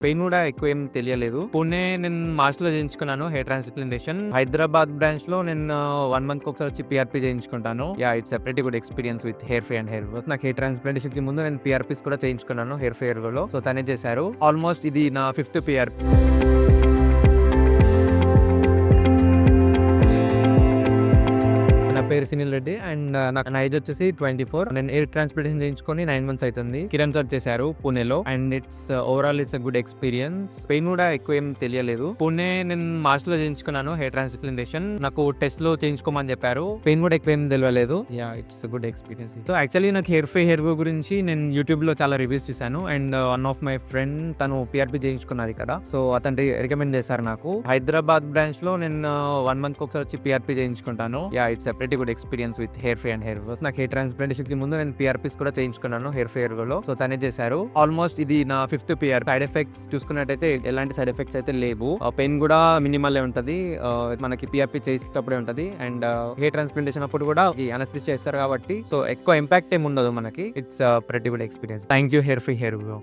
Pain కూడా ఎక్కువ ఏం తెలియలేదు. పుణె నేను మార్చ్ లో చేయించుకున్నాను హెయిర్ ట్రాన్స్ప్లాంటేషన్. హైదరాబాద్ బ్రాంచ్ లో నేను 1 month ఒకసారి వచ్చి పిఆర్పి చేయించుకుంటాను. It's pretty good experience with hair ఫే అండ్ హెయిర్ గ్రోత్. నాకు హెయిర్ ట్రాన్స్ప్లాంటేషన్ కి ముందు నేను పిఆర్పిస్ కూడా చేయించుకున్నాను హెయిర్ ఫేర్ లో. సో తనే చేశారు. ఆల్మోస్ట్ ఇది నా 5th పిఆర్పి. నా పేరు సునీల్ రెడ్డి అండ్ నా ఏజ్ వచ్చేసి 24. నేను ఎయిర్ ట్రాన్స్ప్లాంటేషన్ చేయించుకొని 9 months అవుతుంది. కిరణ్ సార్ చేశారు పుణెలో and overall it's good experience. Pain కూడా ఎక్కువ ఏం తెలియలేదు. పుణె నేను మార్చ్ లో చేయించుకున్నాను హెయిర్ ట్రాన్స్ప్లాంటేషన్. నాకు టెస్ట్ లో చేయించుకోమని చెప్పారు. పెయిన్ కూడా ఎక్కువ ఏం తెలియలేదు. It's good experience. So actually నాకు హెయిర్ గ్రో గురించి నేను యూట్యూబ్ లో చాలా రివ్యూస్ చూసాను and one of my friend తను పిఆర్పి చేయించుకున్నారు ఇక్కడ. సో అతను రికమెండ్ చేశారు నాకు. హైదరాబాద్ బ్రాంచ్ లో నేను 1 month ఒకసారి వచ్చి పిఆర్పి చేయించుకుంటాను. It's pretty good experience with hair ఫే అండ్ హెయిర్ గ్రోత్. నాకు హెయిర్ ట్రాన్స్ప్లాంటేషన్ కి ముందు నేను పిఆర్పిస్ కూడా చేయించుకున్నాను హెయిర్ ఫేర్ లో. సో తనే చేశారు. ఆల్మోస్ట్ ఇది నా 5th పిఆర్. సైడ్ ఎఫెక్ట్స్ చూసుకున్నట్టయితే ఎలాంటి సైడ్ ఎఫెక్ట్స్ అయితే లేవు. పెయిన్ కూడా మినిమల్ ఉంటది. మనకి పిఆర్పి చేసేటప్పుడే ఉంటది అండ్ హెయిర్ ట్రాన్స్ప్లాంటేషన్ అప్పుడు కూడా అనస్థిషియా చేస్తారు కాబట్టి సో ఎక్కువ ఇంపాక్ట్ ఏమి ఉండదు మనకి. It's pretty good experience. Thank you hair ఫే హెయిర్ గ్రో.